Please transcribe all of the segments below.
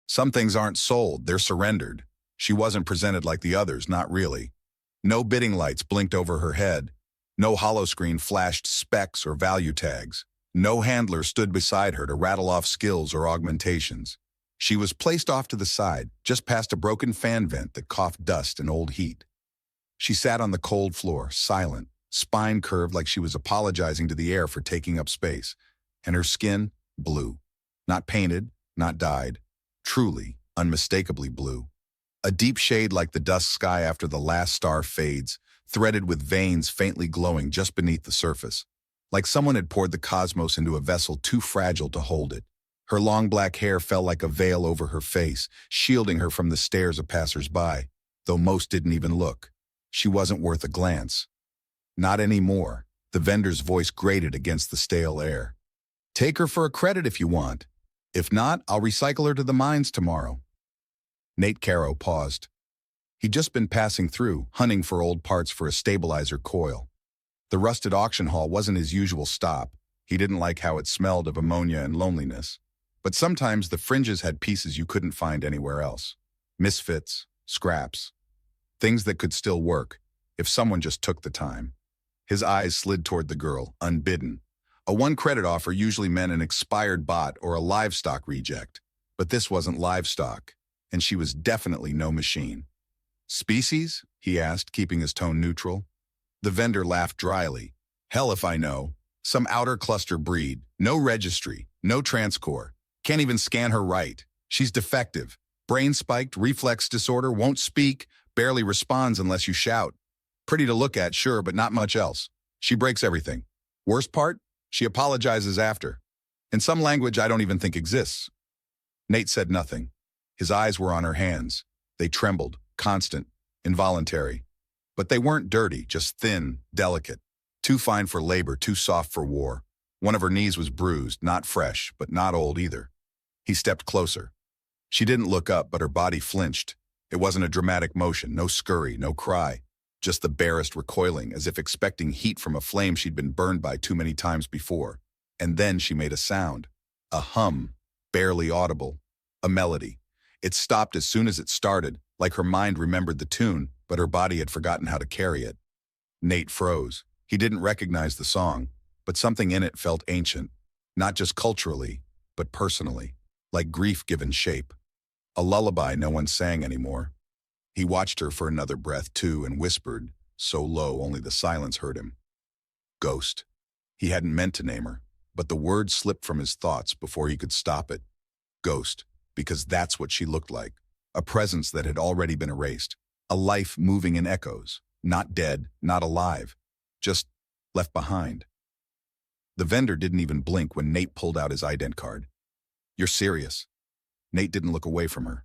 Some things aren't sold, they're surrendered. She wasn't presented like the others, not really. No bidding lights blinked over her head. No holoscreen flashed specs or value tags. No handler stood beside her to rattle off skills or augmentations. She was placed off to the side, just past a broken fan vent that coughed dust and old heat. She sat on the cold floor, silent, spine curved like she was apologizing to the air for taking up space, and her skin, blue. Not painted, not dyed. Truly, unmistakably blue. A deep shade like the dusk sky after the last star fades, threaded with veins faintly glowing just beneath the surface. Like someone had poured the cosmos into a vessel too fragile to hold it. Her long black hair fell like a veil over her face, shielding her from the stares of passers-by, though most didn't even look. She wasn't worth a glance. Not anymore. The vendor's voice grated against the stale air. Take her for a credit if you want. If not, I'll recycle her to the mines tomorrow. Nate Caro paused. He'd just been passing through, hunting for old parts for a stabilizer coil. The rusted auction hall wasn't his usual stop. He didn't like how it smelled of ammonia and loneliness. But sometimes the fringes had pieces you couldn't find anywhere else. Misfits, scraps. Things that could still work, if someone just took the time. His eyes slid toward the girl, unbidden. A one-credit offer usually meant an expired bot or a livestock reject. But this wasn't livestock, and she was definitely no machine. Species? He asked, keeping his tone neutral. The vendor laughed dryly. Hell if I know. Some outer cluster breed. No registry. No transcore. Can't even scan her right. She's defective. Brain spiked, reflex disorder, won't speak, barely responds unless you shout. Pretty to look at, sure, but not much else. She breaks everything. Worst part? She apologizes after. In some language I don't even think exists. Nate said nothing. His eyes were on her hands. They trembled, constant, involuntary. But they weren't dirty, just thin, delicate. Too fine for labor, too soft for war. One of her knees was bruised, not fresh, but not old either. He stepped closer. She didn't look up, but her body flinched. It wasn't a dramatic motion, no scurry, no cry. Just the barest recoiling, as if expecting heat from a flame she'd been burned by too many times before. And then she made a sound. A hum, barely audible. A melody. It stopped as soon as it started, like her mind remembered the tune, but her body had forgotten how to carry it. Nate froze. He didn't recognize the song, but something in it felt ancient. Not just culturally, but personally. Like grief given shape. A lullaby no one sang anymore. He watched her for another breath, too, and whispered, so low only the silence heard him. Ghost. He hadn't meant to name her, but the word slipped from his thoughts before he could stop it. Ghost, because that's what she looked like. A presence that had already been erased. A life moving in echoes. Not dead, not alive. Just left behind. The vendor didn't even blink when Nate pulled out his ident card. You're serious? Nate didn't look away from her.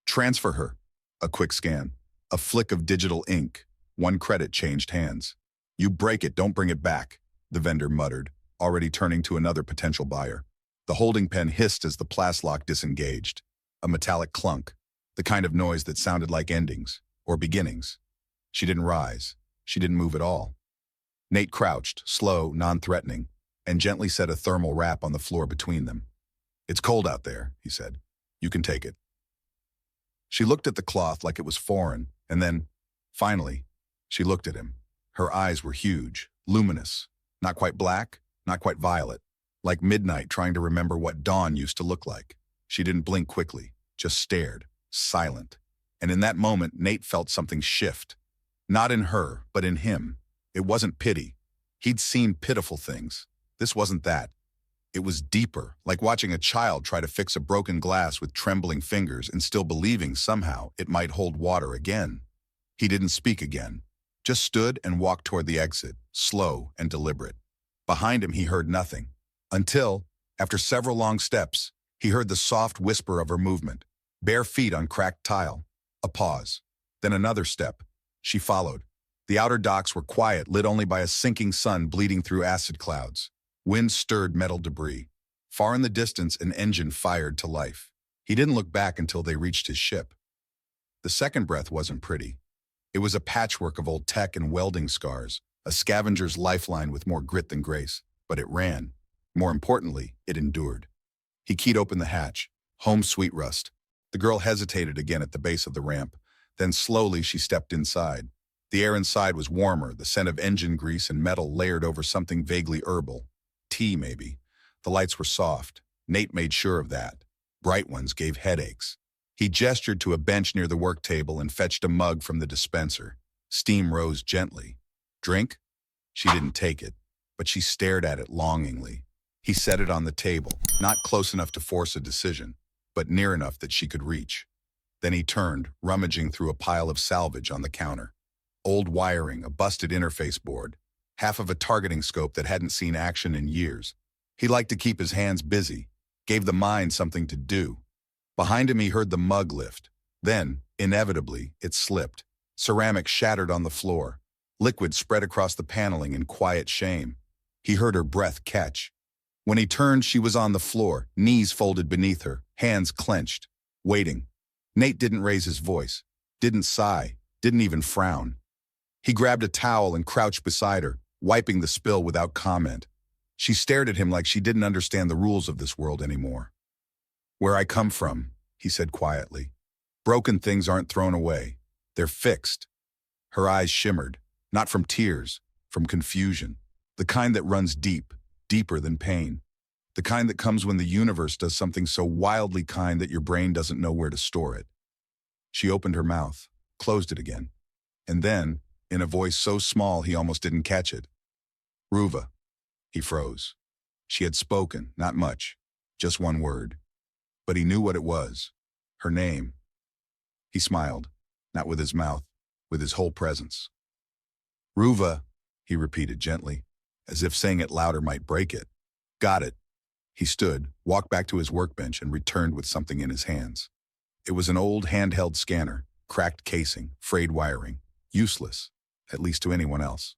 Transfer her. A quick scan. A flick of digital ink. One credit changed hands. You break it, don't bring it back, the vendor muttered, already turning to another potential buyer. The holding pen hissed as the plaslock disengaged. A metallic clunk. The kind of noise that sounded like endings, or beginnings. She didn't rise. She didn't move at all. Nate crouched, slow, non-threatening, and gently set a thermal wrap on the floor between them. It's cold out there, he said. You can take it. She looked at the cloth like it was foreign, and then, finally, she looked at him. Her eyes were huge, luminous, not quite black, not quite violet, like midnight trying to remember what dawn used to look like. She didn't blink quickly, just stared, silent. And in that moment, Nate felt something shift. Not in her, but in him. It wasn't pity. He'd seen pitiful things. This wasn't that. It was deeper, like watching a child try to fix a broken glass with trembling fingers and still believing somehow it might hold water again. He didn't speak again, just stood and walked toward the exit, slow and deliberate. Behind him, he heard nothing, until, after several long steps, he heard the soft whisper of her movement, bare feet on cracked tile. A pause, then another step. She followed. The outer docks were quiet, lit only by a sinking sun bleeding through acid clouds. Wind stirred metal debris. Far in the distance, an engine fired to life. He didn't look back until they reached his ship. The second breath wasn't pretty. It was a patchwork of old tech and welding scars, a scavenger's lifeline with more grit than grace. But it ran. More importantly, it endured. He keyed open the hatch. Home sweet rust. The girl hesitated again at the base of the ramp. Then slowly she stepped inside. The air inside was warmer, the scent of engine grease and metal layered over something vaguely herbal. Tea, maybe. The lights were soft. Nate made sure of that. Bright ones gave headaches. He gestured to a bench near the work table and fetched a mug from the dispenser. Steam rose gently. Drink? She didn't take it, but she stared at it longingly. He set it on the table, not close enough to force a decision, but near enough that she could reach. Then he turned, rummaging through a pile of salvage on the counter. Old wiring, a busted interface board, half of a targeting scope that hadn't seen action in years. He liked to keep his hands busy, gave the mind something to do. Behind him he heard the mug lift. Then, inevitably, it slipped. Ceramic shattered on the floor. Liquid spread across the paneling in quiet shame. He heard her breath catch. When he turned, she was on the floor, knees folded beneath her, hands clenched, waiting. Nate didn't raise his voice, didn't sigh, didn't even frown. He grabbed a towel and crouched beside her, wiping the spill without comment. She stared at him like she didn't understand the rules of this world anymore. "Where I come from," he said quietly. "Broken things aren't thrown away. They're fixed." Her eyes shimmered, not from tears, from confusion. The kind that runs deep, deeper than pain. The kind that comes when the universe does something so wildly kind that your brain doesn't know where to store it. She opened her mouth, closed it again. And then, in a voice so small he almost didn't catch it. "Ruva." He froze. She had spoken, not much, just one word. But he knew what it was. Her name. He smiled, not with his mouth, with his whole presence. "Ruva," he repeated gently, as if saying it louder might break it. "Got it." He stood, walked back to his workbench, and returned with something in his hands. It was an old handheld scanner, cracked casing, frayed wiring, useless, at least to anyone else.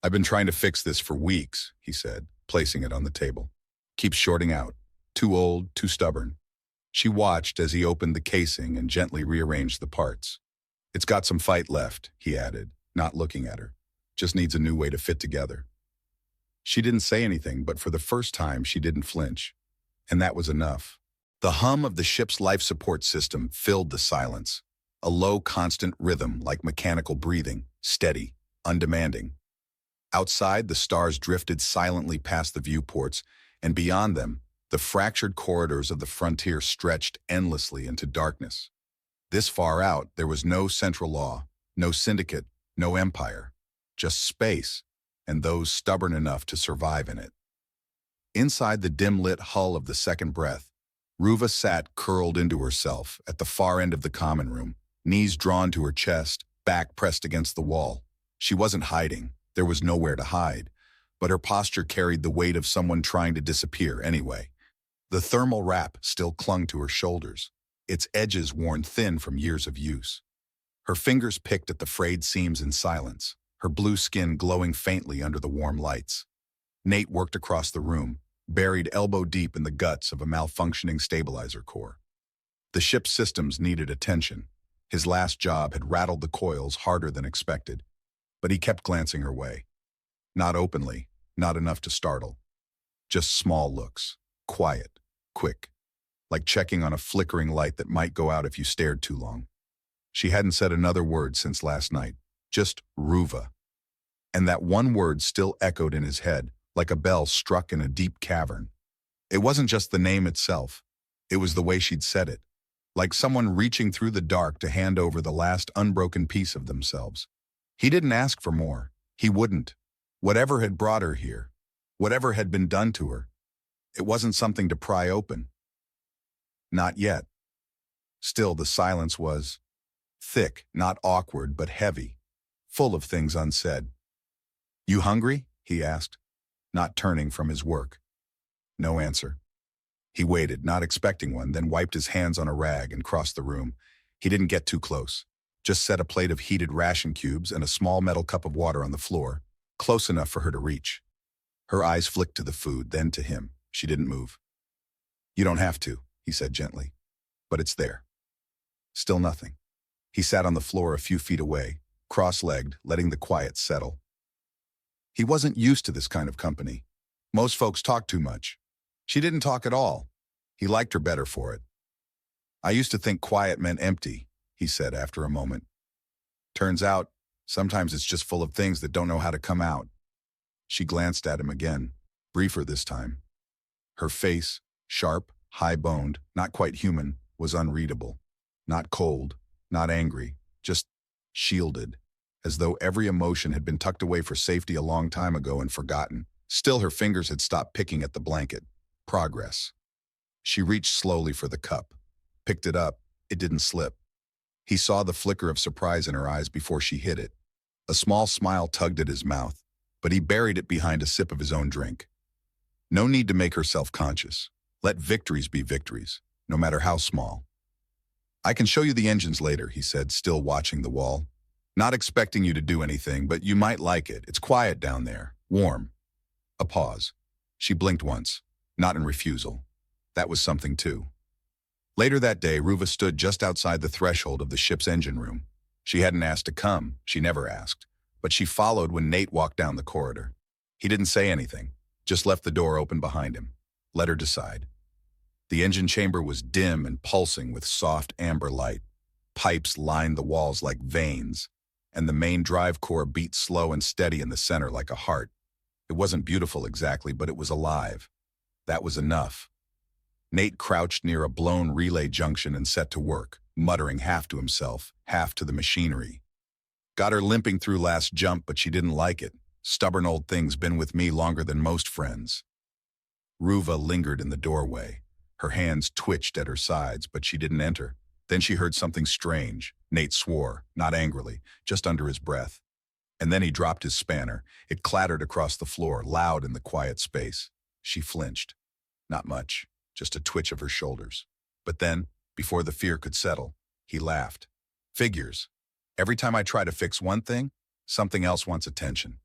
"I've been trying to fix this for weeks," he said, placing it on the table. "Keeps shorting out. Too old, too stubborn." She watched as he opened the casing and gently rearranged the parts. "It's got some fight left," he added, not looking at her. "Just needs a new way to fit together." She didn't say anything, but for the first time she didn't flinch. And that was enough. The hum of the ship's life support system filled the silence. A low, constant rhythm like mechanical breathing, steady, undemanding. Outside, the stars drifted silently past the viewports, and beyond them, the fractured corridors of the frontier stretched endlessly into darkness. This far out, there was no central law, no syndicate, no empire, just space, and those stubborn enough to survive in it. Inside the dim-lit hull of the second breath, Ruva sat curled into herself at the far end of the common room, knees drawn to her chest, back pressed against the wall. She wasn't hiding. There was nowhere to hide, but her posture carried the weight of someone trying to disappear anyway. The thermal wrap still clung to her shoulders, its edges worn thin from years of use. Her fingers picked at the frayed seams in silence, her blue skin glowing faintly under the warm lights. Nate worked across the room, buried elbow-deep in the guts of a malfunctioning stabilizer core. The ship's systems needed attention. His last job had rattled the coils harder than expected, but he kept glancing her way. Not openly, not enough to startle. Just small looks, quiet, quick, like checking on a flickering light that might go out if you stared too long. She hadn't said another word since last night, just Ruva. And that one word still echoed in his head, like a bell struck in a deep cavern. It wasn't just the name itself. It was the way she'd said it, like someone reaching through the dark to hand over the last unbroken piece of themselves. He didn't ask for more. He wouldn't. Whatever had brought her here, whatever had been done to her, it wasn't something to pry open. Not yet. Still, the silence was thick, not awkward, but heavy, full of things unsaid. "You hungry?" he asked, not turning from his work. No answer. He waited, not expecting one, then wiped his hands on a rag and crossed the room. He didn't get too close, just set a plate of heated ration cubes and a small metal cup of water on the floor, close enough for her to reach. Her eyes flicked to the food, then to him. She didn't move. "You don't have to," he said gently, "but it's there." Still nothing. He sat on the floor a few feet away, cross-legged, letting the quiet settle. He wasn't used to this kind of company. Most folks talk too much. She didn't talk at all. He liked her better for it. I used to think quiet meant empty, he said after a moment. Turns out, sometimes it's just full of things that don't know how to come out. She glanced at him again, briefer this time. Her face, sharp, high-boned, not quite human, was unreadable. Not cold, not angry, just shielded, as though every emotion had been tucked away for safety a long time ago and forgotten. Still, her fingers had stopped picking at the blanket. Progress. She reached slowly for the cup. Picked it up. It didn't slip. He saw the flicker of surprise in her eyes before she hit it. A small smile tugged at his mouth, but he buried it behind a sip of his own drink. No need to make her self-conscious. Let victories be victories, no matter how small. I can show you the engines later, he said, still watching the wall. Not expecting you to do anything, but you might like it. It's quiet down there, warm. A pause. She blinked once, not in refusal. That was something too. Later that day, Ruva stood just outside the threshold of the ship's engine room. She hadn't asked to come, she never asked, but she followed when Nate walked down the corridor. He didn't say anything, just left the door open behind him. Let her decide. The engine chamber was dim and pulsing with soft amber light. Pipes lined the walls like veins, and the main drive core beat slow and steady in the center like a heart. It wasn't beautiful exactly, but it was alive. That was enough. Nate crouched near a blown relay junction and set to work, muttering half to himself, half to the machinery. Got her limping through last jump, but she didn't like it. Stubborn old thing's been with me longer than most friends. Ruva lingered in the doorway. Her hands twitched at her sides, but she didn't enter. Then she heard something strange. Nate swore, not angrily, just under his breath. And then he dropped his spanner. It clattered across the floor, loud in the quiet space. She flinched. Not much, just a twitch of her shoulders. But then, before the fear could settle, he laughed. Figures. Every time I try to fix one thing, something else wants attention.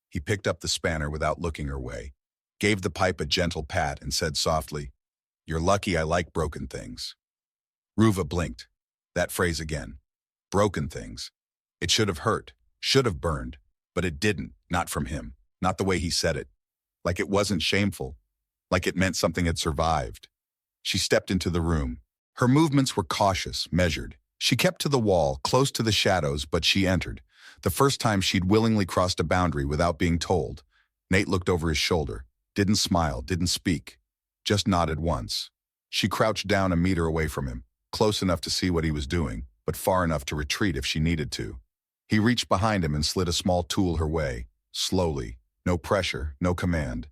He picked up the spanner without looking her way, gave the pipe a gentle pat, and said softly, "You're lucky I like broken things." Ruva blinked. That phrase again. Broken things. It should have hurt, should have burned, but it didn't, not from him, not the way he said it. Like it wasn't shameful, like it meant something had survived. She stepped into the room. Her movements were cautious, measured. She kept to the wall, close to the shadows, but she entered. The first time she'd willingly crossed a boundary without being told. Nate looked over his shoulder, didn't smile, didn't speak, just nodded once. She crouched down a meter away from him, close enough to see what he was doing, but far enough to retreat if she needed to. He reached behind him and slid a small tool her way, slowly, no pressure, no command.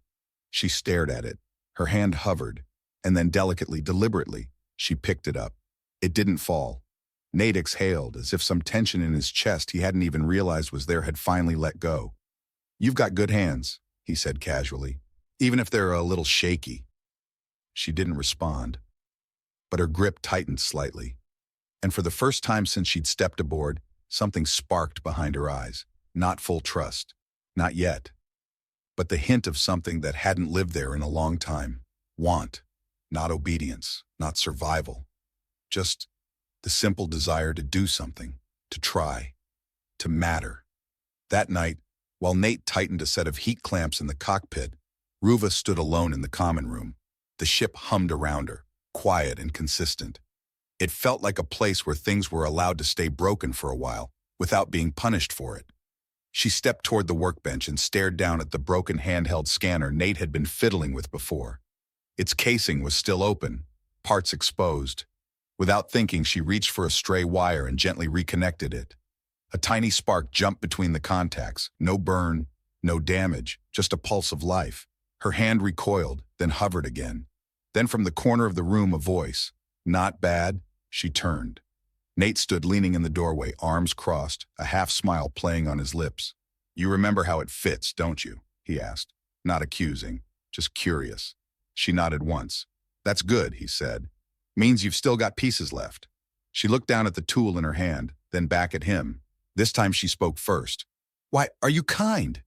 She stared at it. Her hand hovered, and then delicately, deliberately, she picked it up. It didn't fall. Nate exhaled, as if some tension in his chest he hadn't even realized was there had finally let go. "You've got good hands," he said casually, "even if they're a little shaky." She didn't respond, but her grip tightened slightly. And for the first time since she'd stepped aboard, something sparked behind her eyes. Not full trust. Not yet. But the hint of something that hadn't lived there in a long time. Want. Not obedience. Not survival. Just the simple desire to do something. To try. To matter. That night, while Nate tightened a set of heat clamps in the cockpit, Ruva stood alone in the common room. The ship hummed around her, quiet and consistent. It felt like a place where things were allowed to stay broken for a while, without being punished for it. She stepped toward the workbench and stared down at the broken handheld scanner Nate had been fiddling with before. Its casing was still open, parts exposed. Without thinking, she reached for a stray wire and gently reconnected it. A tiny spark jumped between the contacts. No burn, no damage, just a pulse of life. Her hand recoiled, then hovered again. Then from the corner of the room, a voice. "Not bad." She turned. Nate stood leaning in the doorway, arms crossed, a half-smile playing on his lips. "You remember how it fits, don't you?" he asked. Not accusing, just curious. She nodded once. "That's good," he said. "Means you've still got pieces left." She looked down at the tool in her hand, then back at him. This time she spoke first. "Why, are you kind?"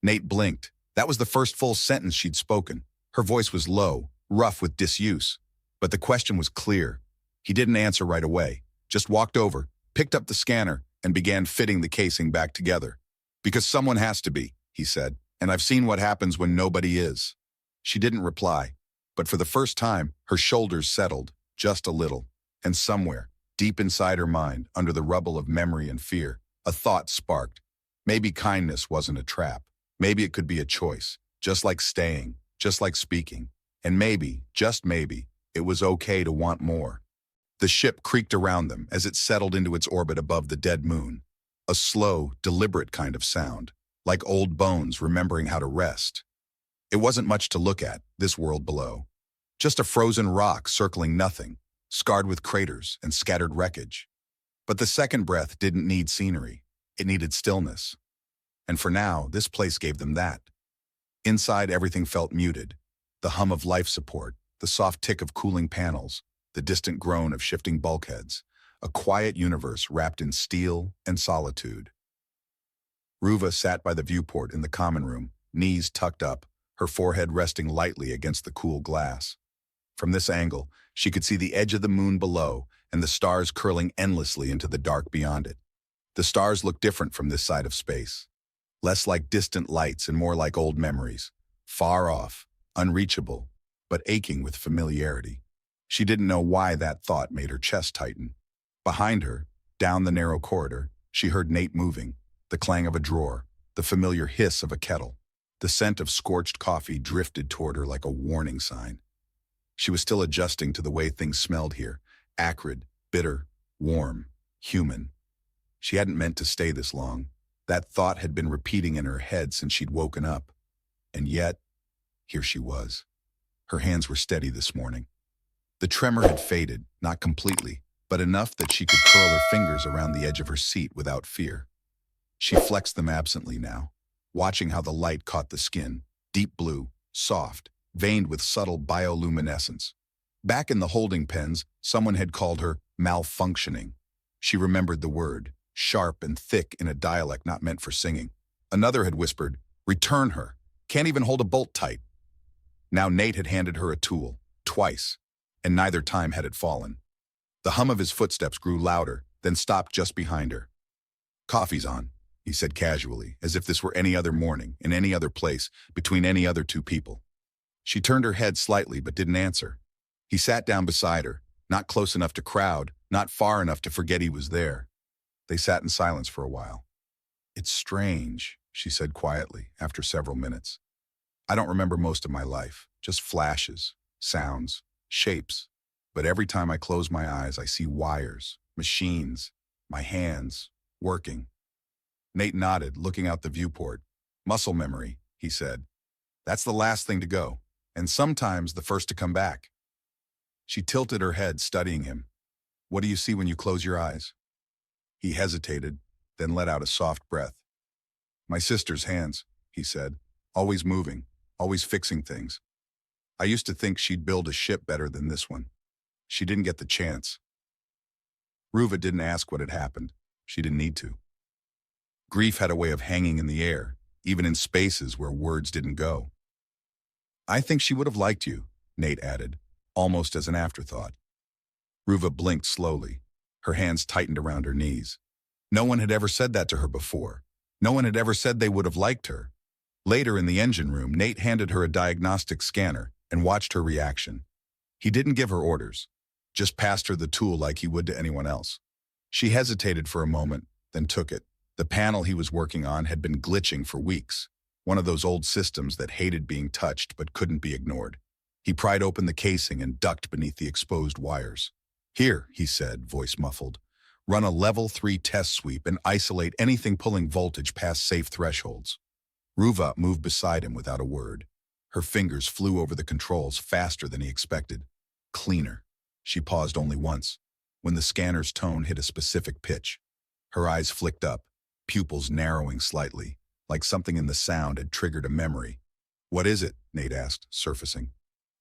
Nate blinked. That was the first full sentence she'd spoken. Her voice was low, rough with disuse. But the question was clear. He didn't answer right away, just walked over, picked up the scanner, and began fitting the casing back together. "Because someone has to be," he said, "and I've seen what happens when nobody is." She didn't reply, but for the first time, her shoulders settled, just a little. And somewhere, deep inside her mind, under the rubble of memory and fear, a thought sparked. Maybe kindness wasn't a trap. Maybe it could be a choice, just like staying, just like speaking. And maybe, just maybe, it was okay to want more. The ship creaked around them as it settled into its orbit above the dead moon. A slow, deliberate kind of sound, like old bones remembering how to rest. It wasn't much to look at, this world below. Just a frozen rock circling nothing, scarred with craters and scattered wreckage. But the second breath didn't need scenery. It needed stillness. And for now, this place gave them that. Inside, everything felt muted. The hum of life support, the soft tick of cooling panels, the distant groan of shifting bulkheads. A quiet universe wrapped in steel and solitude. Ruva sat by the viewport in the common room, knees tucked up, her forehead resting lightly against the cool glass. From this angle, she could see the edge of the moon below and the stars curling endlessly into the dark beyond it. The stars looked different from this side of space. Less like distant lights and more like old memories. Far off, unreachable, but aching with familiarity. She didn't know why that thought made her chest tighten. Behind her, down the narrow corridor, she heard Nate moving, the clang of a drawer, the familiar hiss of a kettle. The scent of scorched coffee drifted toward her like a warning sign. She was still adjusting to the way things smelled here, acrid, bitter, warm, human. She hadn't meant to stay this long. That thought had been repeating in her head since she'd woken up. And yet, here she was. Her hands were steady this morning. The tremor had faded, not completely, but enough that she could curl her fingers around the edge of her seat without fear. She flexed them absently now, watching how the light caught the skin, deep blue, soft, veined with subtle bioluminescence. Back in the holding pens, someone had called her malfunctioning. She remembered the word, sharp and thick in a dialect not meant for singing. Another had whispered, "Return her. Can't even hold a bolt tight." Now Nate had handed her a tool, twice, and neither time had it fallen. The hum of his footsteps grew louder, then stopped just behind her. "Coffee's on," he said casually, as if this were any other morning, in any other place, between any other two people. She turned her head slightly but didn't answer. He sat down beside her, not close enough to crowd, not far enough to forget he was there. They sat in silence for a while. "It's strange," she said quietly, after several minutes. "I don't remember most of my life, just flashes, sounds, shapes. But every time I close my eyes, I see wires, machines, my hands, working." Nate nodded, looking out the viewport. "Muscle memory," he said. "That's the last thing to go, and sometimes the first to come back." She tilted her head, studying him. "What do you see when you close your eyes?" He hesitated, then let out a soft breath. "My sister's hands," he said, "always moving, always fixing things. I used to think she'd build a ship better than this one. She didn't get the chance." Ruva didn't ask what had happened. She didn't need to. Grief had a way of hanging in the air, even in spaces where words didn't go. "I think she would have liked you," Nate added, almost as an afterthought. Ruva blinked slowly. Her hands tightened around her knees. No one had ever said that to her before. No one had ever said they would have liked her. Later in the engine room, Nate handed her a diagnostic scanner and watched her reaction. He didn't give her orders, just passed her the tool like he would to anyone else. She hesitated for a moment, then took it. The panel he was working on had been glitching for weeks, one of those old systems that hated being touched but couldn't be ignored. He pried open the casing and ducked beneath the exposed wires. "Here," he said, voice muffled. "Run a level 3 test sweep and isolate anything pulling voltage past safe thresholds." Ruva moved beside him without a word. Her fingers flew over the controls faster than he expected. Cleaner. She paused only once, when the scanner's tone hit a specific pitch. Her eyes flicked up, pupils narrowing slightly, like something in the sound had triggered a memory. "What is it?" Nate asked, surfacing.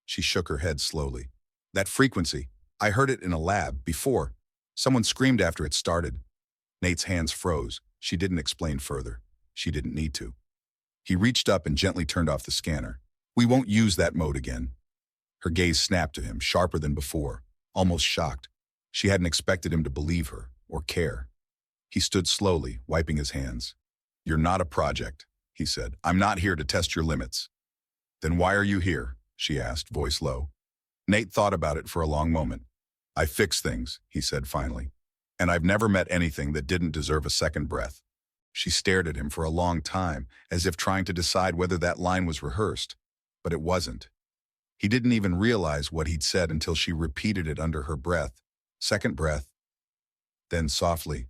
She shook her head slowly. "That frequency. I heard it in a lab, before. Someone screamed after it started." Nate's hands froze. She didn't explain further. She didn't need to. He reached up and gently turned off the scanner. "We won't use that mode again." Her gaze snapped to him, sharper than before, almost shocked. She hadn't expected him to believe her, or care. He stood slowly, wiping his hands. "You're not a project," he said. "I'm not here to test your limits." "Then why are you here?" she asked, voice low. Nate thought about it for a long moment. I fix things, he said finally. And I've never met anything that didn't deserve a second breath. She stared at him for a long time, as if trying to decide whether that line was rehearsed. But it wasn't. He didn't even realize what he'd said until she repeated it under her breath. Second breath. Then softly,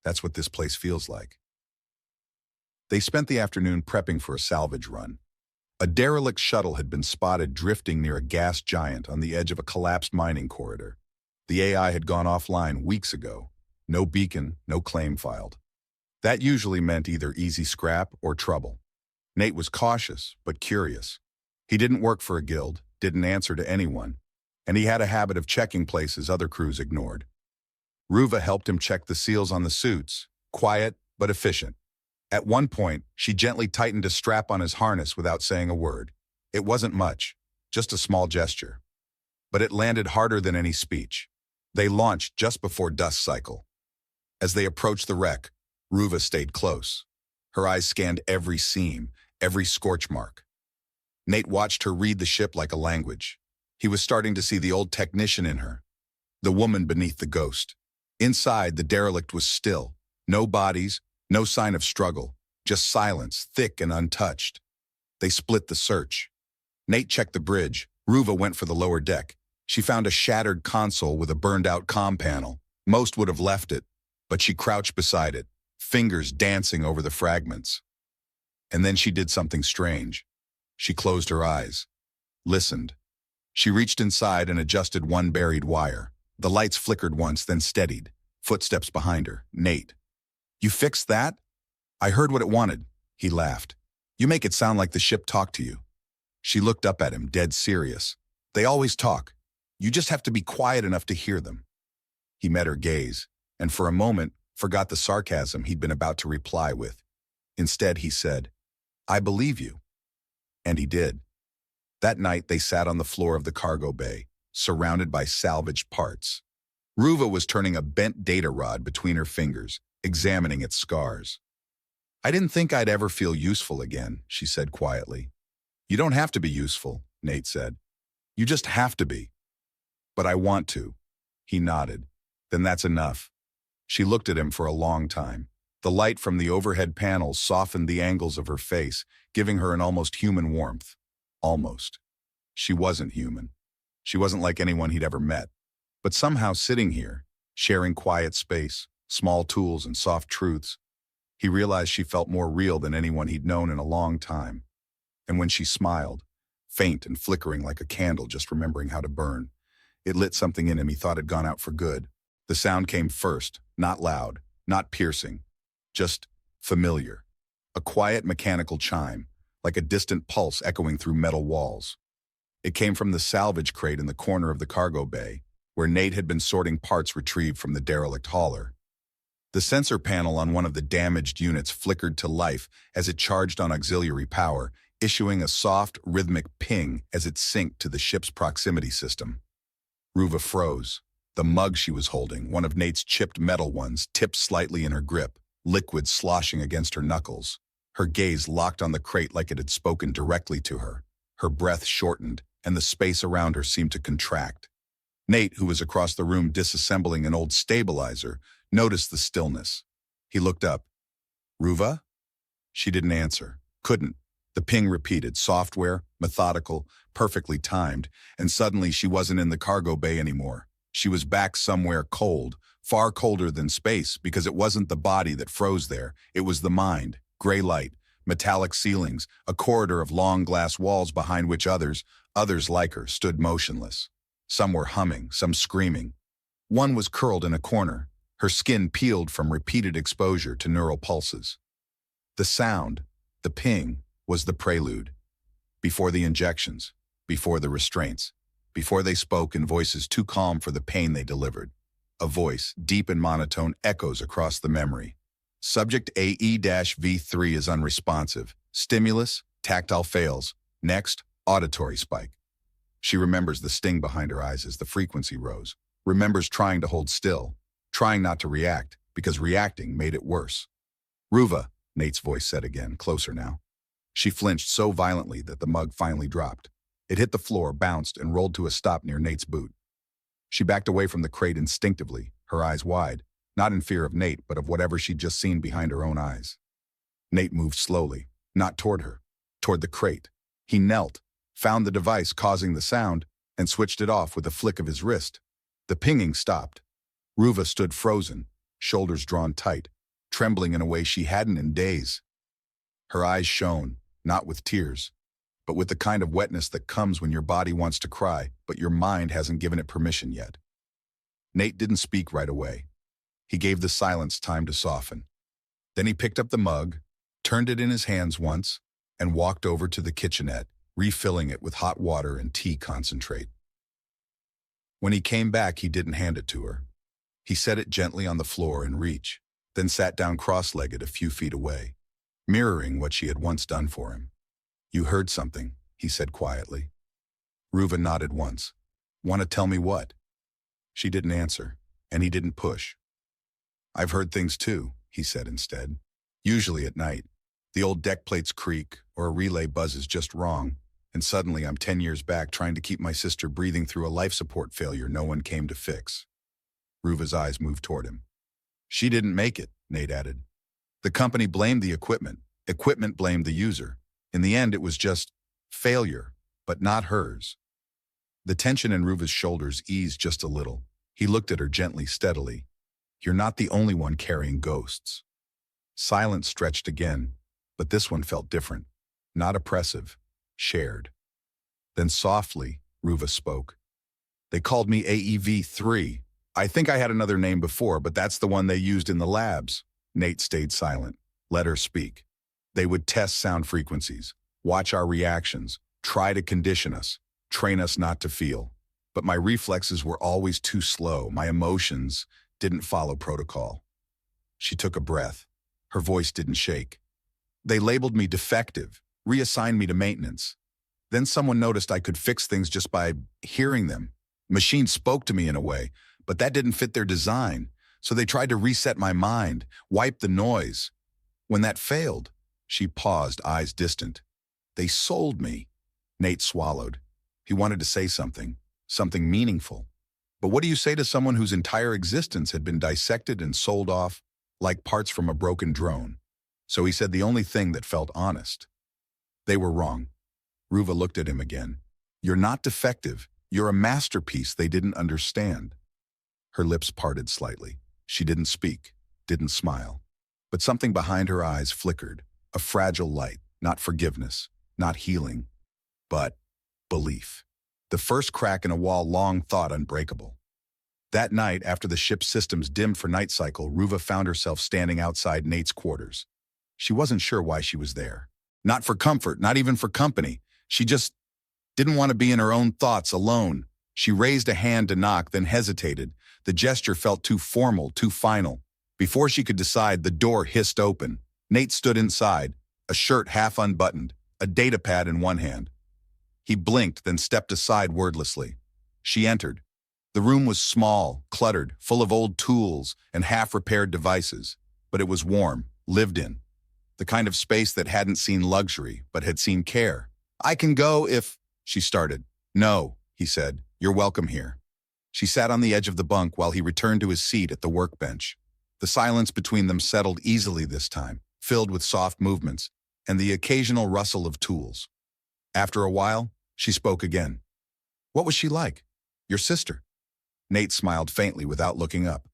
that's what this place feels like. They spent the afternoon prepping for a salvage run. A derelict shuttle had been spotted drifting near a gas giant on the edge of a collapsed mining corridor. The AI had gone offline weeks ago. No beacon, no claim filed. That usually meant either easy scrap or trouble. Nate was cautious, but curious. He didn't work for a guild, didn't answer to anyone, and he had a habit of checking places other crews ignored. Ruva helped him check the seals on the suits, quiet but efficient. At one point, she gently tightened a strap on his harness without saying a word. It wasn't much, just a small gesture. But it landed harder than any speech. They launched just before dusk cycle. As they approached the wreck, Ruva stayed close. Her eyes scanned every seam, every scorch mark. Nate watched her read the ship like a language. He was starting to see the old technician in her, the woman beneath the ghost. Inside, the derelict was still. No bodies, no sign of struggle, just silence, thick and untouched. They split the search. Nate checked the bridge. Ruva went for the lower deck. She found a shattered console with a burned-out comm panel. Most would have left it, but she crouched beside it, fingers dancing over the fragments. And then she did something strange. She closed her eyes, listened. She reached inside and adjusted one buried wire. The lights flickered once, then steadied. Footsteps behind her. Nate. You fixed that? I heard what it wanted. He laughed. You make it sound like the ship talked to you. She looked up at him, dead serious. They always talk. You just have to be quiet enough to hear them. He met her gaze, and for a moment, forgot the sarcasm he'd been about to reply with. Instead, he said, I believe you. And he did. That night, they sat on the floor of the cargo bay, surrounded by salvaged parts. Ruva was turning a bent data rod between her fingers, examining its scars. I didn't think I'd ever feel useful again, she said quietly. You don't have to be useful, Nate said. You just have to be. But I want to. He nodded. Then that's enough. She looked at him for a long time. The light from the overhead panels softened the angles of her face, giving her an almost human warmth. Almost. She wasn't human. She wasn't like anyone he'd ever met. But somehow sitting here, sharing quiet space, small tools and soft truths, he realized she felt more real than anyone he'd known in a long time. And when she smiled, faint and flickering like a candle just remembering how to burn, it lit something in him he thought had gone out for good. The sound came first, not loud, not piercing, just familiar. A quiet mechanical chime, like a distant pulse echoing through metal walls. It came from the salvage crate in the corner of the cargo bay, where Nate had been sorting parts retrieved from the derelict hauler. The sensor panel on one of the damaged units flickered to life as it charged on auxiliary power, issuing a soft, rhythmic ping as it synced to the ship's proximity system. Ruva froze. The mug she was holding, one of Nate's chipped metal ones, tipped slightly in her grip, liquid sloshing against her knuckles. Her gaze locked on the crate like it had spoken directly to her. Her breath shortened, and the space around her seemed to contract. Nate, who was across the room disassembling an old stabilizer, noticed the stillness. He looked up. Ruva? She didn't answer. Couldn't. The ping repeated, software, methodical, perfectly timed, and suddenly she wasn't in the cargo bay anymore. She was back somewhere cold, far colder than space, because it wasn't the body that froze there, it was the mind. Gray light, metallic ceilings, a corridor of long glass walls behind which others like her, stood motionless. Some were humming, some screaming. One was curled in a corner, her skin peeled from repeated exposure to neural pulses. The sound, the ping, was the prelude. Before the injections, before the restraints, before they spoke in voices too calm for the pain they delivered. A voice, deep and monotone, echoes across the memory. Subject AE-V3 is unresponsive. Stimulus, tactile fails. Next, auditory spike. She remembers the sting behind her eyes as the frequency rose. Remembers trying to hold still, trying not to react, because reacting made it worse. Ruva, Nate's voice said again, closer now. She flinched so violently that the mug finally dropped. It hit the floor, bounced, and rolled to a stop near Nate's boot. She backed away from the crate instinctively, her eyes wide, not in fear of Nate, but of whatever she'd just seen behind her own eyes. Nate moved slowly, not toward her, toward the crate. He knelt, found the device causing the sound, and switched it off with a flick of his wrist. The pinging stopped. Ruva stood frozen, shoulders drawn tight, trembling in a way she hadn't in days. Her eyes shone, not with tears, but with the kind of wetness that comes when your body wants to cry, but your mind hasn't given it permission yet. Nate didn't speak right away. He gave the silence time to soften. Then he picked up the mug, turned it in his hands once, and walked over to the kitchenette, refilling it with hot water and tea concentrate. When he came back, he didn't hand it to her. He set it gently on the floor in reach, then sat down cross-legged a few feet away, mirroring what she had once done for him. "You heard something," he said quietly. Ruva nodded once. "Want to tell me what?" She didn't answer, and he didn't push. "I've heard things too," he said instead. "Usually at night. The old deck plates creak, or a relay buzzes just wrong, and suddenly I'm 10 years back trying to keep my sister breathing through a life support failure no one came to fix." Ruva's eyes moved toward him. "She didn't make it," Nate added. "The company blamed the equipment. Equipment blamed the user. In the end, it was just failure, but not hers." The tension in Ruva's shoulders eased just a little. He looked at her gently, steadily. "You're not the only one carrying ghosts." Silence stretched again, but this one felt different. Not oppressive, shared. Then softly, Ruva spoke. "They called me AEV-3. I think I had another name before, but that's the one they used in the labs." Nate stayed silent. Let her speak. "They would test sound frequencies, watch our reactions, try to condition us, train us not to feel. But my reflexes were always too slow. My emotions didn't follow protocol." She took a breath. Her voice didn't shake. "They labeled me defective, reassigned me to maintenance. Then someone noticed I could fix things just by hearing them. Machines spoke to me in a way, but that didn't fit their design. So they tried to reset my mind, wipe the noise. When that failed," she paused, eyes distant. "They sold me." Nate swallowed. He wanted to say something meaningful. But what do you say to someone whose entire existence had been dissected and sold off like parts from a broken drone? So he said the only thing that felt honest. "They were wrong." Ruva looked at him again. "You're not defective. You're a masterpiece they didn't understand." Her lips parted slightly. She didn't speak, didn't smile. But something behind her eyes flickered, a fragile light, not forgiveness, not healing, but belief. The first crack in a wall long thought unbreakable. That night, after the ship's systems dimmed for night cycle, Ruva found herself standing outside Nate's quarters. She wasn't sure why she was there. Not for comfort, not even for company. She just didn't want to be in her own thoughts alone. She raised a hand to knock, then hesitated. The gesture felt too formal, too final. Before she could decide, the door hissed open. Nate stood inside, a shirt half unbuttoned, a datapad in one hand. He blinked, then stepped aside wordlessly. She entered. The room was small, cluttered, full of old tools and half-repaired devices, but it was warm, lived in. The kind of space that hadn't seen luxury, but had seen care. "I can go if—" she started. "No," he said. "You're welcome here." She sat on the edge of the bunk while he returned to his seat at the workbench. The silence between them settled easily this time, filled with soft movements and the occasional rustle of tools. After a while, she spoke again. "What was she like? Your sister?" Nate smiled faintly without looking up.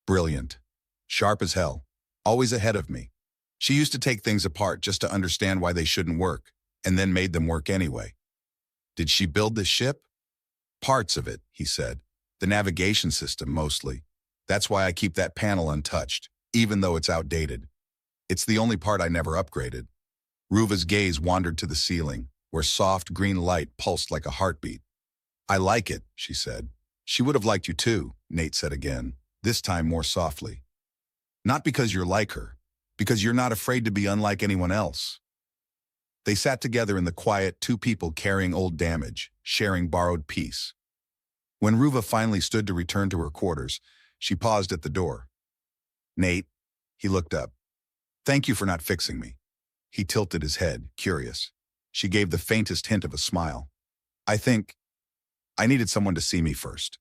"Brilliant. Sharp as hell. Always ahead of me. She used to take things apart just to understand why they shouldn't work, and then made them work anyway." "Did she build this ship?" "Parts of it," he said. "The navigation system, mostly. That's why I keep that panel untouched, even though it's outdated. It's the only part I never upgraded." Ruva's gaze wandered to the ceiling, where soft green light pulsed like a heartbeat. "I like it," she said. "She would have liked you too," Nate said again, this time more softly. "Not because you're like her, because you're not afraid to be unlike anyone else." They sat together in the quiet, two people carrying old damage, sharing borrowed peace. When Ruva finally stood to return to her quarters, she paused at the door. "Nate," he looked up. "Thank you for not fixing me." He tilted his head, curious. She gave the faintest hint of a smile. I needed someone to see me first."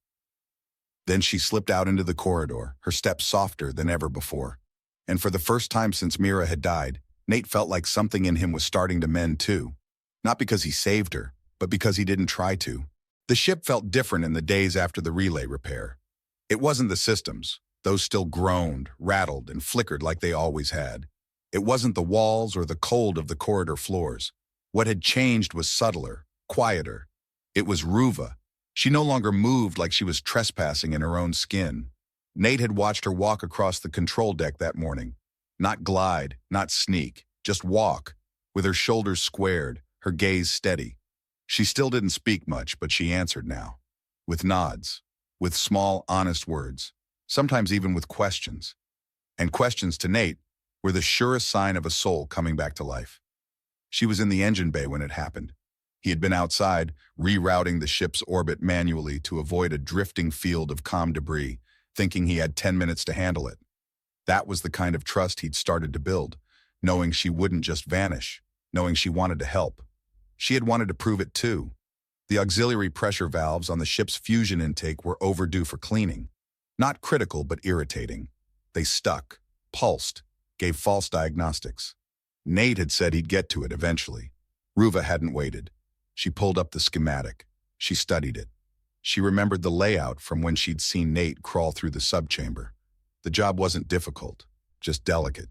Then she slipped out into the corridor, her steps softer than ever before. And for the first time since Mira had died, Nate felt like something in him was starting to mend too. Not because he saved her, but because he didn't try to. The ship felt different in the days after the relay repair. It wasn't the systems. Those still groaned, rattled, and flickered like they always had. It wasn't the walls or the cold of the corridor floors. What had changed was subtler, quieter. It was Ruva. She no longer moved like she was trespassing in her own skin. Nate had watched her walk across the control deck that morning. Not glide, not sneak, just walk, with her shoulders squared, her gaze steady. She still didn't speak much, but she answered now. With nods, with small, honest words, sometimes even with questions. And questions to Nate were the surest sign of a soul coming back to life. She was in the engine bay when it happened. He had been outside, rerouting the ship's orbit manually to avoid a drifting field of comm debris, thinking he had 10 minutes to handle it. That was the kind of trust he'd started to build, knowing she wouldn't just vanish, knowing she wanted to help. She had wanted to prove it too. The auxiliary pressure valves on the ship's fusion intake were overdue for cleaning. Not critical, but irritating. They stuck, pulsed, gave false diagnostics. Nate had said he'd get to it eventually. Ruva hadn't waited. She pulled up the schematic. She studied it. She remembered the layout from when she'd seen Nate crawl through the subchamber. The job wasn't difficult, just delicate.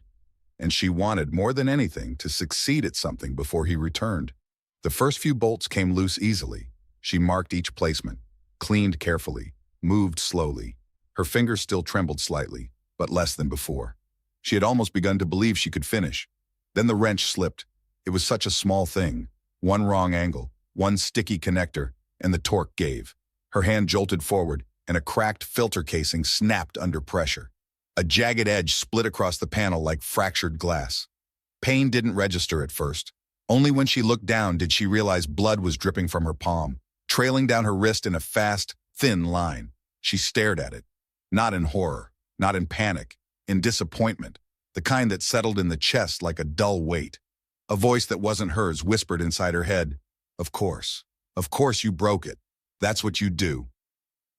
And she wanted, more than anything, to succeed at something before he returned. The first few bolts came loose easily. She marked each placement, cleaned carefully, moved slowly. Her fingers still trembled slightly, but less than before. She had almost begun to believe she could finish. Then the wrench slipped. It was such a small thing. One wrong angle, one sticky connector, and the torque gave. Her hand jolted forward, and a cracked filter casing snapped under pressure. A jagged edge split across the panel like fractured glass. Pain didn't register at first. Only when she looked down did she realize blood was dripping from her palm, trailing down her wrist in a fast, thin line. She stared at it. Not in horror, not in panic, in disappointment, the kind that settled in the chest like a dull weight. A voice that wasn't hers whispered inside her head, Of course you broke it. That's what you do."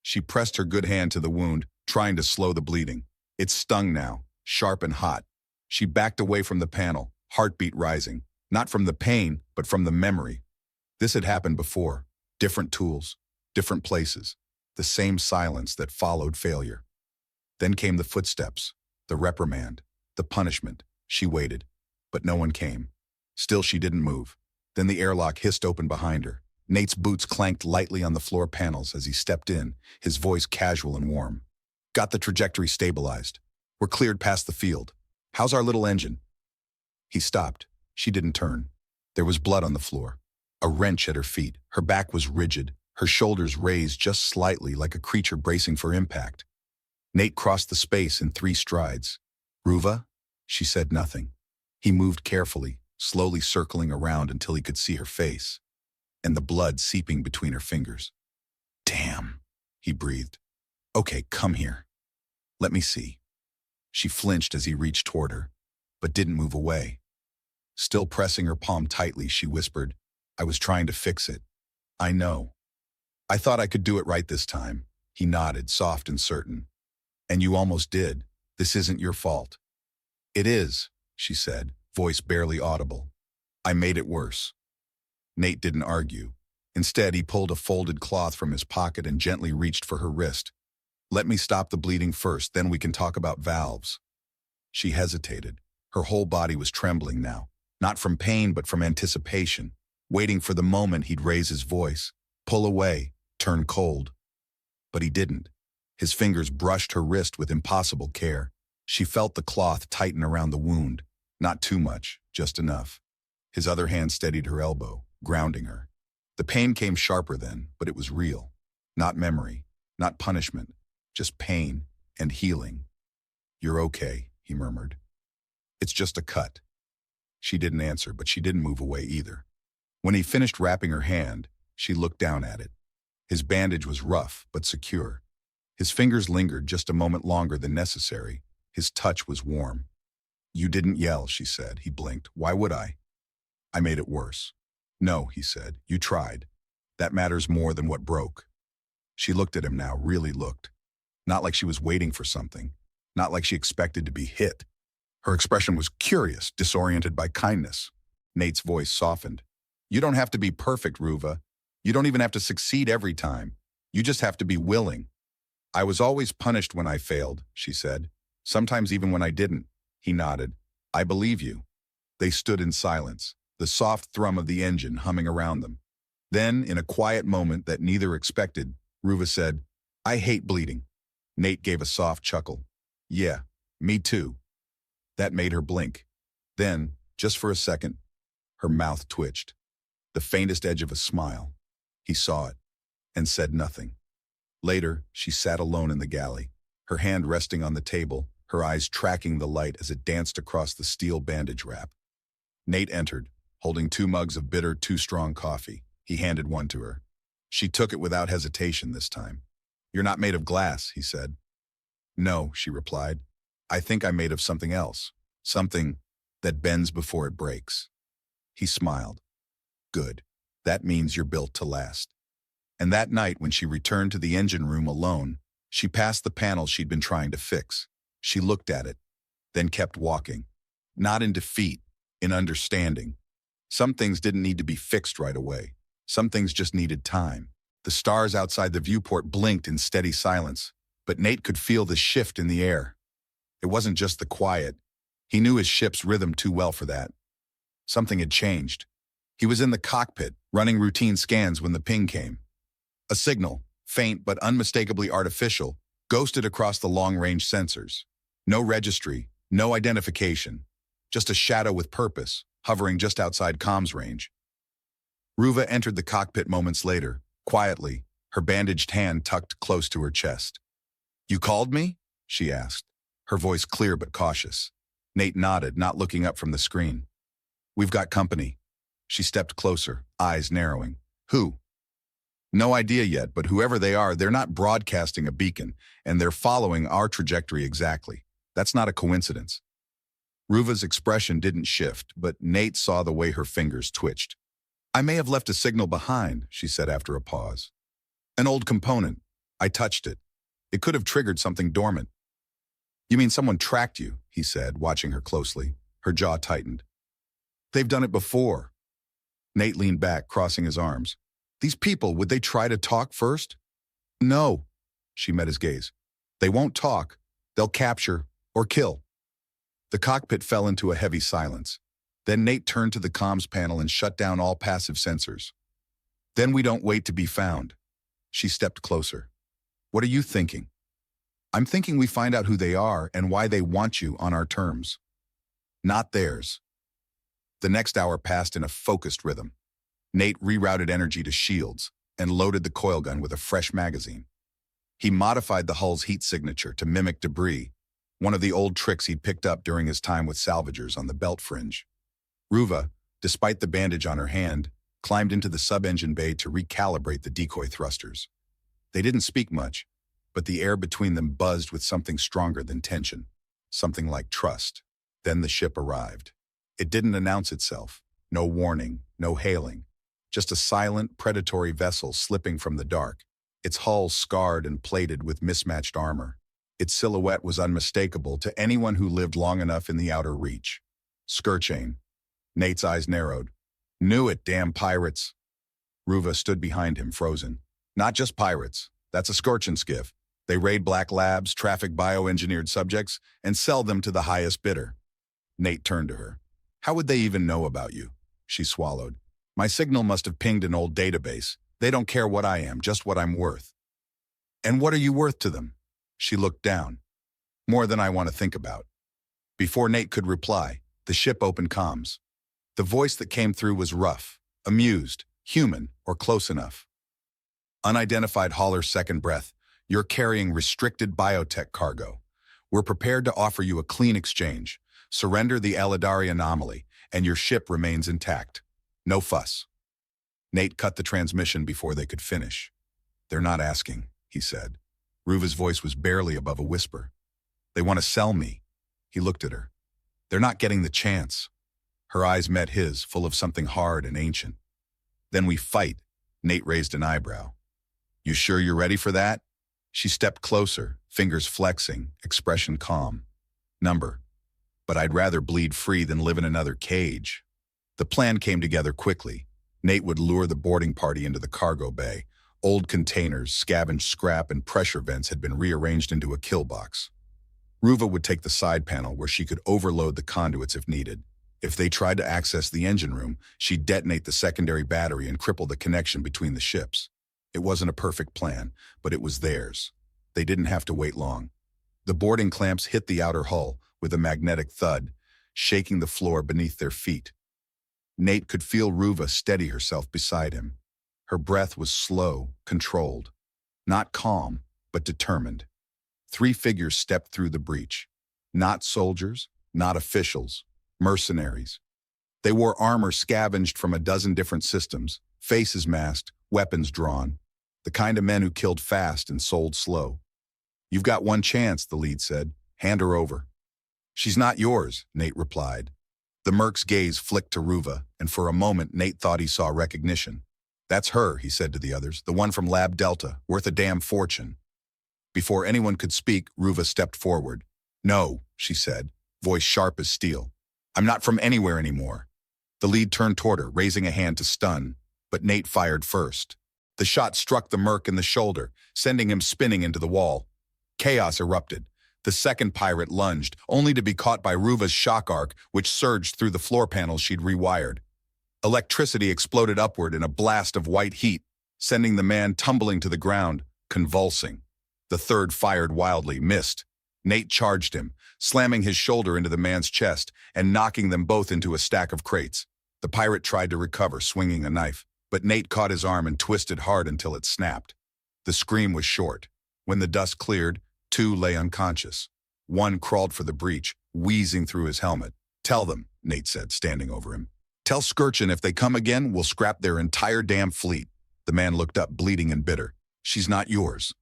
She pressed her good hand to the wound, trying to slow the bleeding. It stung now, sharp and hot. She backed away from the panel, heartbeat rising, not from the pain, but from the memory. This had happened before. Different tools, different places, the same silence that followed failure. Then came the footsteps, the reprimand, the punishment. She waited, but no one came. Still she didn't move. Then the airlock hissed open behind her. Nate's boots clanked lightly on the floor panels as he stepped in, his voice casual and warm. "Got the trajectory stabilized. We're cleared past the field. How's our little engine?" He stopped. She didn't turn. There was blood on the floor, a wrench at her feet. Her back was rigid, her shoulders raised just slightly like a creature bracing for impact. Nate crossed the space in 3 strides. "Ruva?" She said nothing. He moved carefully, slowly circling around until he could see her face, and the blood seeping between her fingers. "Damn," he breathed. "Okay, come here. Let me see." She flinched as he reached toward her, but didn't move away. Still pressing her palm tightly, she whispered, "I was trying to fix it. I know. I thought I could do it right this time." He nodded, soft and certain. "And you almost did. This isn't your fault." "It is," she said, voice barely audible. "I made it worse." Nate didn't argue. Instead, he pulled a folded cloth from his pocket and gently reached for her wrist. "Let me stop the bleeding first, then we can talk about valves." She hesitated. Her whole body was trembling now, not from pain but from anticipation, waiting for the moment he'd raise his voice, pull away, turn cold. But he didn't. His fingers brushed her wrist with impossible care. She felt the cloth tighten around the wound, not too much, just enough. His other hand steadied her elbow, grounding her. The pain came sharper then, but it was real. Not memory, not punishment, just pain and healing. "You're okay," he murmured. "It's just a cut." She didn't answer, but she didn't move away either. When he finished wrapping her hand, she looked down at it. His bandage was rough, but secure. His fingers lingered just a moment longer than necessary. His touch was warm. "You didn't yell," she said. He blinked. "Why would I?" "I made it worse." "No," he said. "You tried. That matters more than what broke." She looked at him now, really looked. Not like she was waiting for something. Not like she expected to be hit. Her expression was curious, disoriented by kindness. Nate's voice softened. You don't have to be perfect, Ruva. You don't even have to succeed every time. You just have to be willing. I was always punished when I failed, she said. Sometimes even when I didn't. He nodded. I believe you. They stood in silence, the soft thrum of the engine humming around them. Then, in a quiet moment that neither expected, Ruva said, I hate bleeding. Nate gave a soft chuckle. Yeah, me too. That made her blink. Then, just for a second, her mouth twitched. The faintest edge of a smile. He saw it, and said nothing. Later, she sat alone in the galley, her hand resting on the table, her eyes tracking the light as it danced across the steel bandage wrap. Nate entered, holding 2 mugs of bitter, too-strong coffee. He handed one to her. She took it without hesitation this time. You're not made of glass, he said. No, she replied. I think I'm made of something else. Something that bends before it breaks. He smiled. Good. That means you're built to last. And that night, when she returned to the engine room alone, she passed the panel she'd been trying to fix. She looked at it, then kept walking. Not in defeat, in understanding. Some things didn't need to be fixed right away. Some things just needed time. The stars outside the viewport blinked in steady silence, but Nate could feel the shift in the air. It wasn't just the quiet. He knew his ship's rhythm too well for that. Something had changed. He was in the cockpit, running routine scans when the ping came. A signal, faint but unmistakably artificial, ghosted across the long-range sensors. No registry, no identification. Just a shadow with purpose, hovering just outside comms range. Ruva entered the cockpit moments later, quietly, her bandaged hand tucked close to her chest. You called me? She asked, her voice clear but cautious. Nate nodded, not looking up from the screen. We've got company. She stepped closer, eyes narrowing. Who? No idea yet, but whoever they are, they're not broadcasting a beacon, and they're following our trajectory exactly. That's not a coincidence. Ruva's expression didn't shift, but Nate saw the way her fingers twitched. I may have left a signal behind, she said after a pause. An old component. I touched it. It could have triggered something dormant. You mean someone tracked you, he said, watching her closely. Her jaw tightened. They've done it before. Nate leaned back, crossing his arms. These people, would they try to talk first? No, she met his gaze. They won't talk. They'll capture or kill. The cockpit fell into a heavy silence. Then Nate turned to the comms panel and shut down all passive sensors. Then we don't wait to be found. She stepped closer. What are you thinking? I'm thinking we find out who they are and why they want you on our terms. Not theirs. The next hour passed in a focused rhythm. Nate rerouted energy to shields and loaded the coil gun with a fresh magazine. He modified the hull's heat signature to mimic debris, one of the old tricks he'd picked up during his time with salvagers on the belt fringe. Ruva, despite the bandage on her hand, climbed into the sub-engine bay to recalibrate the decoy thrusters. They didn't speak much, but the air between them buzzed with something stronger than tension, something like trust. Then the ship arrived. It didn't announce itself. No warning, no hailing. Just a silent, predatory vessel slipping from the dark, its hull scarred and plated with mismatched armor. Its silhouette was unmistakable to anyone who lived long enough in the outer reach. Skurchain. Nate's eyes narrowed. Knew it, damn pirates. Ruva stood behind him, frozen. Not just pirates. That's a scorching skiff. They raid black labs, traffic bioengineered subjects, and sell them to the highest bidder. Nate turned to her. How would they even know about you? She swallowed. My signal must have pinged an old database. They don't care what I am, just what I'm worth. And what are you worth to them? She looked down. More than I want to think about. Before Nate could reply, the ship opened comms. The voice that came through was rough, amused, human, or close enough. Unidentified hauler second breath. You're carrying restricted biotech cargo. We're prepared to offer you a clean exchange. Surrender the Eladari anomaly, and your ship remains intact. No fuss. Nate cut the transmission before they could finish. They're not asking, he said. Ruva's voice was barely above a whisper. They want to sell me. He looked at her. They're not getting the chance. Her eyes met his, full of something hard and ancient. Then we fight. Nate raised an eyebrow. You sure you're ready for that? She stepped closer, fingers flexing, expression calm. Number. But I'd rather bleed free than live in another cage. The plan came together quickly. Nate would lure the boarding party into the cargo bay. Old containers, scavenged scrap, and pressure vents had been rearranged into a kill box. Ruva would take the side panel where she could overload the conduits if needed. If they tried to access the engine room, she'd detonate the secondary battery and cripple the connection between the ships. It wasn't a perfect plan, but it was theirs. They didn't have to wait long. The boarding clamps hit the outer hull with a magnetic thud, shaking the floor beneath their feet. Nate could feel Ruva steady herself beside him. Her breath was slow, controlled. Not calm, but determined. 3 figures stepped through the breach. Not soldiers, not officials, mercenaries. They wore armor scavenged from a dozen different systems, faces masked, weapons drawn. The kind of men who killed fast and sold slow. "You've got one chance," the lead said. "Hand her over." "She's not yours," Nate replied. The merc's gaze flicked to Ruva, and for a moment Nate thought he saw recognition. "That's her," he said to the others, "the one from Lab Delta, worth a damn fortune." Before anyone could speak, Ruva stepped forward. "No," she said, voice sharp as steel. "I'm not from anywhere anymore." The lead turned toward her, raising a hand to stun, but Nate fired first. The shot struck the merc in the shoulder, sending him spinning into the wall. Chaos erupted. The second pirate lunged, only to be caught by Ruva's shock arc, which surged through the floor panels she'd rewired. Electricity exploded upward in a blast of white heat, sending the man tumbling to the ground, convulsing. The third fired wildly, missed. Nate charged him, slamming his shoulder into the man's chest and knocking them both into a stack of crates. The pirate tried to recover, swinging a knife, but Nate caught his arm and twisted hard until it snapped. The scream was short. When the dust cleared, 2 lay unconscious. 1 crawled for the breach, wheezing through his helmet. "Tell them," Nate said, standing over him. "Tell Skirchin if they come again, we'll scrap their entire damn fleet." The man looked up, bleeding and bitter. "She's not yours."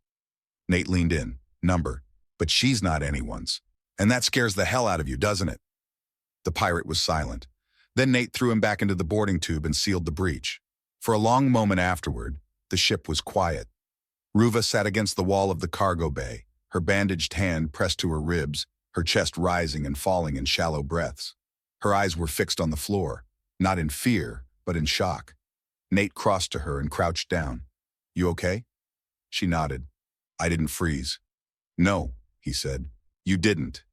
Nate leaned in. "Number. But she's not anyone's. And that scares the hell out of you, doesn't it?" The pirate was silent. Then Nate threw him back into the boarding tube and sealed the breach. For a long moment afterward, the ship was quiet. Ruva sat against the wall of the cargo bay, her bandaged hand pressed to her ribs, her chest rising and falling in shallow breaths. Her eyes were fixed on the floor, not in fear, but in shock. Nate crossed to her and crouched down. "You okay?" She nodded. "I didn't freeze." "No," he said. "You didn't."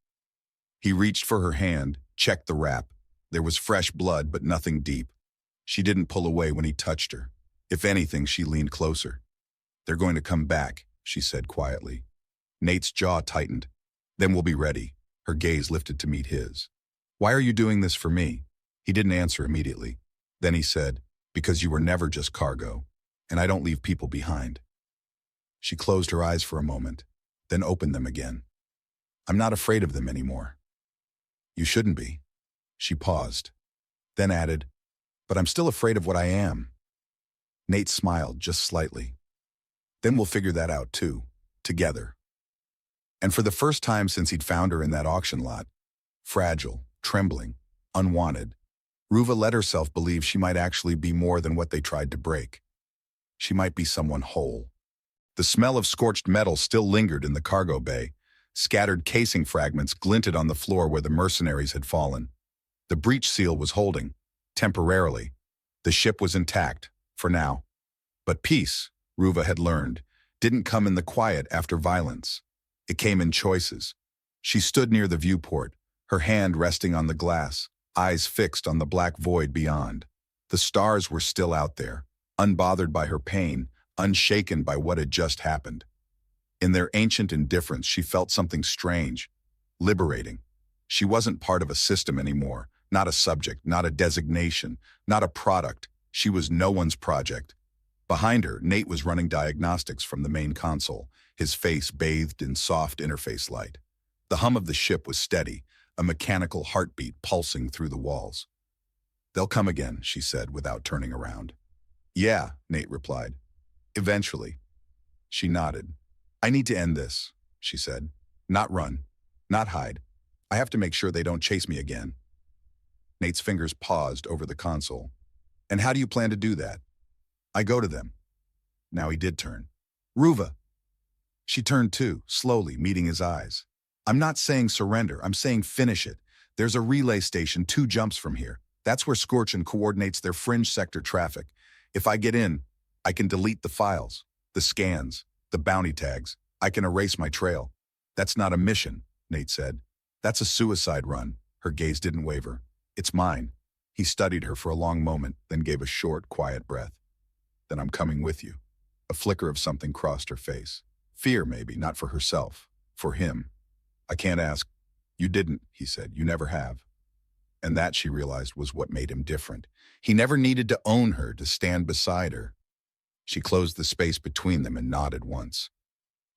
He reached for her hand, checked the wrap. There was fresh blood, but nothing deep. She didn't pull away when he touched her. If anything, she leaned closer. "They're going to come back," she said quietly. Nate's jaw tightened. "Then we'll be ready." Her gaze lifted to meet his. "Why are you doing this for me?" He didn't answer immediately. Then he said, "Because you were never just cargo, and I don't leave people behind." She closed her eyes for a moment, then opened them again. "I'm not afraid of them anymore." "You shouldn't be." She paused, then added, "But I'm still afraid of what I am." Nate smiled just slightly. "Then we'll figure that out too, together." And for the first time since he'd found her in that auction lot, fragile, trembling, unwanted, Ruva let herself believe she might actually be more than what they tried to break. She might be someone whole. The smell of scorched metal still lingered in the cargo bay. Scattered casing fragments glinted on the floor where the mercenaries had fallen. The breach seal was holding, temporarily. The ship was intact, for now. But peace, Ruva had learned, didn't come in the quiet after violence. It came in choices. She stood near the viewport, her hand resting on the glass, eyes fixed on the black void beyond. The stars were still out there, unbothered by her pain, unshaken by what had just happened. In their ancient indifference, she felt something strange, liberating. She wasn't part of a system anymore, not a subject, not a designation, not a product. She was no one's project. Behind her, Nate was running diagnostics from the main console, his face bathed in soft interface light. The hum of the ship was steady, a mechanical heartbeat pulsing through the walls. "They'll come again," she said without turning around. "Yeah," Nate replied. "Eventually." She nodded. "I need to end this," she said. "Not run, not hide. I have to make sure they don't chase me again." Nate's fingers paused over the console. "And how do you plan to do that?" "I go to them." Now he did turn. "Ruva." She turned too, slowly, meeting his eyes. I'm not saying surrender, I'm saying finish it. There's a relay station 2 jumps from here. That's where Scorchin coordinates their fringe sector traffic. If I get in, I can delete the files, the scans, the bounty tags. I can erase my trail. That's not a mission, Nate said. That's a suicide run. Her gaze didn't waver. It's mine. He studied her for a long moment, then gave a short, quiet breath. Then I'm coming with you. A flicker of something crossed her face. Fear, maybe, not for herself. For him. I can't ask. You didn't, he said. You never have. And that, she realized, was what made him different. He never needed to own her, to stand beside her. She closed the space between them and nodded once.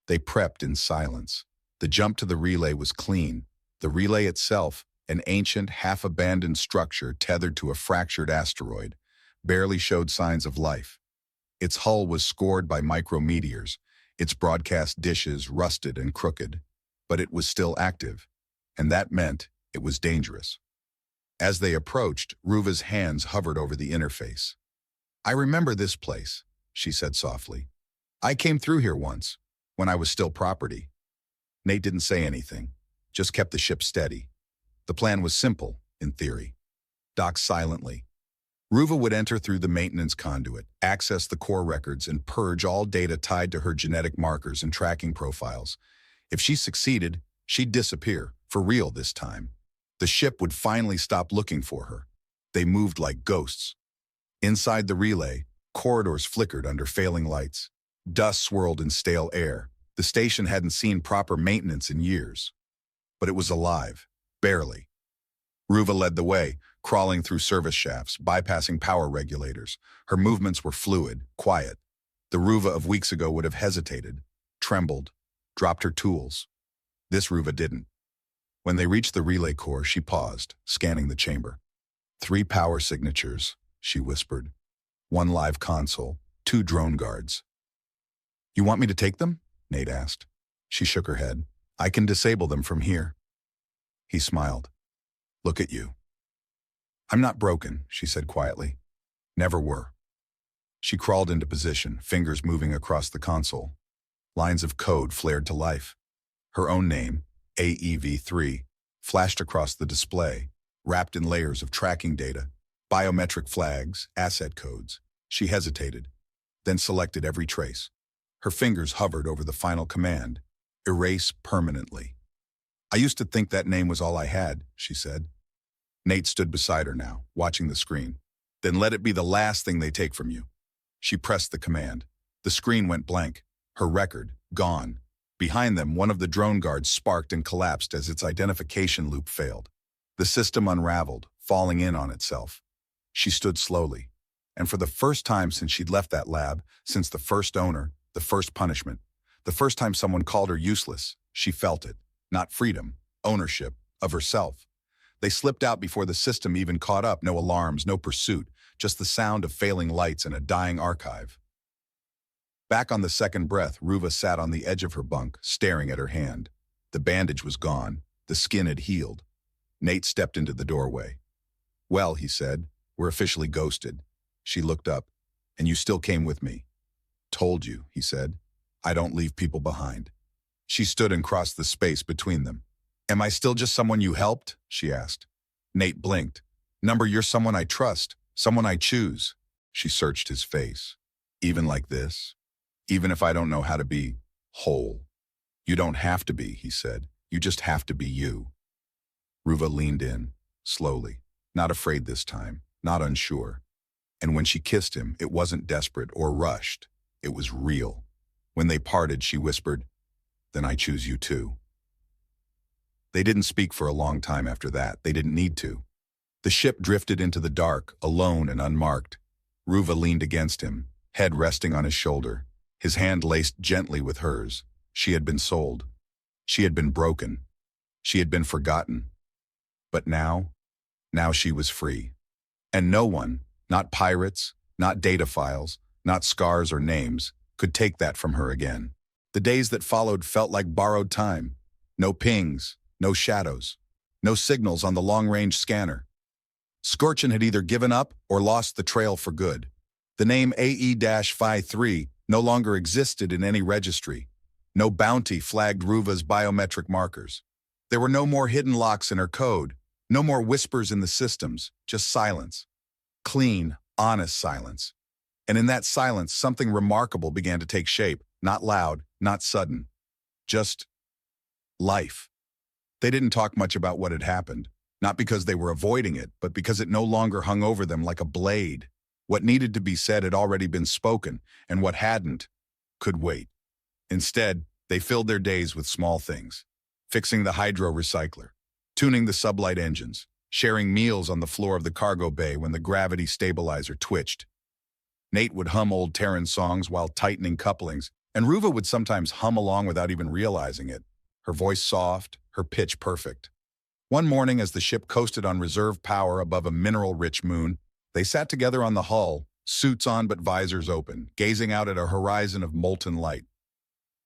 They prepped in silence. The jump to the relay was clean. The relay itself, an ancient, half-abandoned structure tethered to a fractured asteroid, barely showed signs of life. Its hull was scored by micrometeors, its broadcast dishes rusted and crooked, but it was still active, and that meant it was dangerous. As they approached, Ruva's hands hovered over the interface. I remember this place, she said softly. I came through here once, when I was still property. Nate didn't say anything, just kept the ship steady. The plan was simple, in theory. Dock silently. Ruva would enter through the maintenance conduit, access the core records, and purge all data tied to her genetic markers and tracking profiles. If she succeeded, she'd disappear, for real this time. The ship would finally stop looking for her. They moved like ghosts. Inside the relay, corridors flickered under failing lights. Dust swirled in stale air. The station hadn't seen proper maintenance in years. But it was alive, barely. Ruva led the way, crawling through service shafts, bypassing power regulators. Her movements were fluid, quiet. The Ruva of weeks ago would have hesitated, trembled, dropped her tools. This Ruva didn't. When they reached the relay core, she paused, scanning the chamber. 3 power signatures, she whispered. 1 live console, 2 drone guards. You want me to take them? Nate asked. She shook her head. I can disable them from here. He smiled. Look at you. I'm not broken, she said quietly. Never were. She crawled into position, fingers moving across the console. Lines of code flared to life. Her own name, AEV3, flashed across the display, wrapped in layers of tracking data, biometric flags, asset codes. She hesitated, then selected every trace. Her fingers hovered over the final command, erase permanently. I used to think that name was all I had, she said. Nate stood beside her now, watching the screen. Then let it be the last thing they take from you. She pressed the command. The screen went blank. Her record, gone. Behind them, one of the drone guards sparked and collapsed as its identification loop failed. The system unraveled, falling in on itself. She stood slowly. And for the first time since she'd left that lab, since the first owner, the first punishment, the first time someone called her useless, she felt it. Not freedom, ownership, of herself. They slipped out before the system even caught up. No alarms, no pursuit, just the sound of failing lights and a dying archive. Back on the second breath, Ruva sat on the edge of her bunk, staring at her hand. The bandage was gone. The skin had healed. Nate stepped into the doorway. Well, he said, we're officially ghosted. She looked up. And you still came with me. Told you, he said. I don't leave people behind. She stood and crossed the space between them. Am I still just someone you helped? She asked. Nate blinked. Number, you're someone I trust, someone I choose. She searched his face. Even like this? Even if I don't know how to be whole? You don't have to be, he said. You just have to be you. Ruva leaned in, slowly, not afraid this time, not unsure. And when she kissed him, it wasn't desperate or rushed. It was real. When they parted, she whispered, Then I choose you too. They didn't speak for a long time after that. They didn't need to. The ship drifted into the dark, alone and unmarked. Ruva leaned against him, head resting on his shoulder, his hand laced gently with hers. She had been sold. She had been broken. She had been forgotten. But now she was free. And no one, not pirates, not data files, not scars or names, could take that from her again. The days that followed felt like borrowed time. No pings, no shadows, no signals on the long-range scanner. Scorchin had either given up or lost the trail for good. The name AE-Phi 3 no longer existed in any registry. No bounty flagged Ruva's biometric markers. There were no more hidden locks in her code, no more whispers in the systems, just silence. Clean, honest silence. And in that silence, something remarkable began to take shape, not loud, not sudden. Just life. They didn't talk much about what had happened, not because they were avoiding it, but because it no longer hung over them like a blade. What needed to be said had already been spoken, and what hadn't could wait. Instead, they filled their days with small things. Fixing the hydro recycler, tuning the sublight engines, sharing meals on the floor of the cargo bay when the gravity stabilizer twitched. Nate would hum old Terran songs while tightening couplings, and Ruva would sometimes hum along without even realizing it, her voice soft, her pitch perfect. One morning, as the ship coasted on reserve power above a mineral-rich moon, they sat together on the hull, suits on but visors open, gazing out at a horizon of molten light.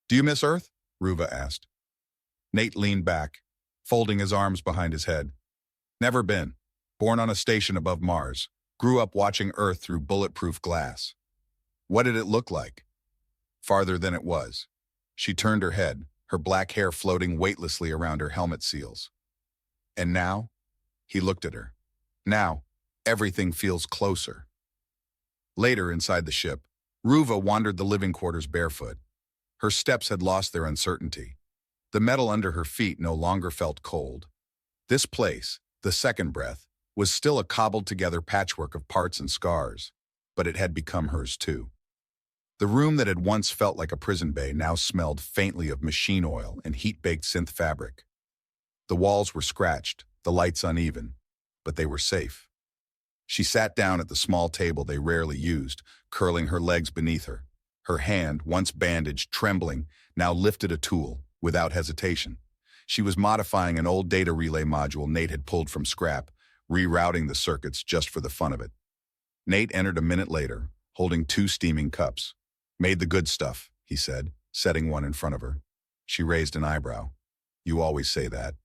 "Do you miss Earth?" Ruva asked. Nate leaned back, folding his arms behind his head. "Never been. Born on a station above Mars. Grew up watching Earth through bulletproof glass." "What did it look like?" "Farther than it was." She turned her head, her black hair floating weightlessly around her helmet seals. "And now?" He looked at her. "Now, everything feels closer." Later, inside the ship, Ruva wandered the living quarters barefoot. Her steps had lost their uncertainty. The metal under her feet no longer felt cold. This place, the second breath, was still a cobbled-together patchwork of parts and scars, but it had become hers too. The room that had once felt like a prison bay now smelled faintly of machine oil and heat-baked synth fabric. The walls were scratched, the lights uneven, but they were safe. She sat down at the small table they rarely used, curling her legs beneath her. Her hand, once bandaged, trembling, now lifted a tool, without hesitation. She was modifying an old data relay module Nate had pulled from scrap, rerouting the circuits just for the fun of it. Nate entered a minute later, holding 2 steaming cups. "Made the good stuff," he said, setting one in front of her. She raised an eyebrow. "You always say that."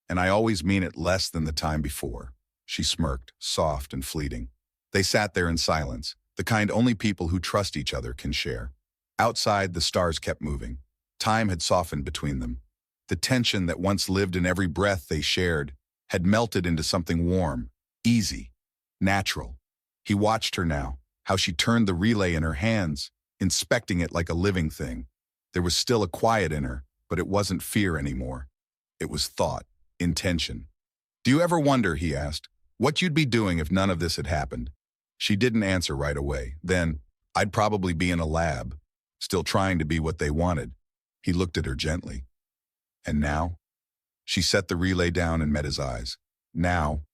"And I always mean it less than the time before." She smirked, soft and fleeting. They sat there in silence, the kind only people who trust each other can share. Outside, the stars kept moving. Time had softened between them. The tension that once lived in every breath they shared had melted into something warm, easy, natural. He watched her now, how she turned the relay in her hands, inspecting it like a living thing. There was still a quiet in her, but it wasn't fear anymore. It was thought, intention. "Do you ever wonder," he asked, "what you'd be doing if none of this had happened?" She didn't answer right away. Then, "I'd probably be in a lab, still trying to be what they wanted." He looked at her gently. "And now?" She set the relay down and met his eyes. "Now,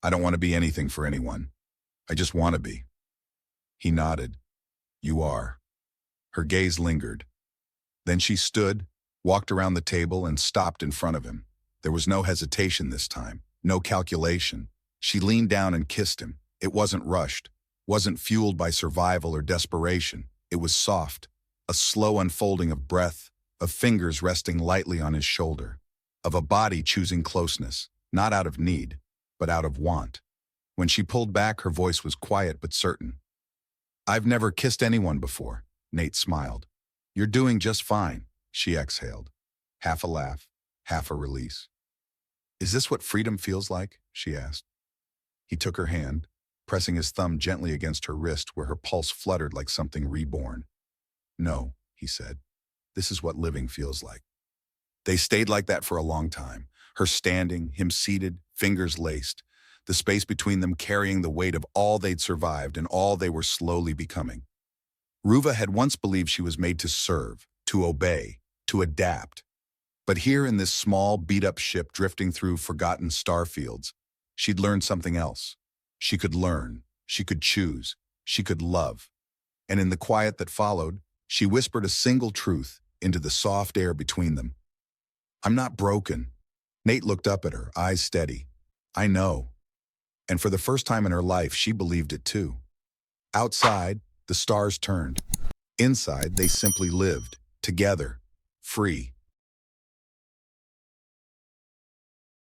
I don't want to be anything for anyone. I just want to be." He nodded. "You are." Her gaze lingered. Then she stood, walked around the table, and stopped in front of him. There was no hesitation this time, no calculation. She leaned down and kissed him. It wasn't rushed, wasn't fueled by survival or desperation. It was soft, a slow unfolding of breath, of fingers resting lightly on his shoulder, of a body choosing closeness, not out of need, but out of want. When she pulled back, her voice was quiet but certain. "I've never kissed anyone before," Nate smiled. "You're doing just fine," she exhaled. Half a laugh, half a release. "Is this what freedom feels like?" she asked. He took her hand, pressing his thumb gently against her wrist where her pulse fluttered like something reborn. "No," he said. "This is what living feels like." They stayed like that for a long time, her standing, him seated, fingers laced, the space between them carrying the weight of all they'd survived and all they were slowly becoming. Ruva had once believed she was made to serve, to obey, to adapt. But here in this small, beat-up ship drifting through forgotten star fields, she'd learned something else. She could learn, she could choose, she could love. And in the quiet that followed, she whispered a single truth into the soft air between them. "I'm not broken." Nate looked up at her, eyes steady. "I know." And for the first time in her life, she believed it too. Outside, the stars turned. Inside, they simply lived, together, free.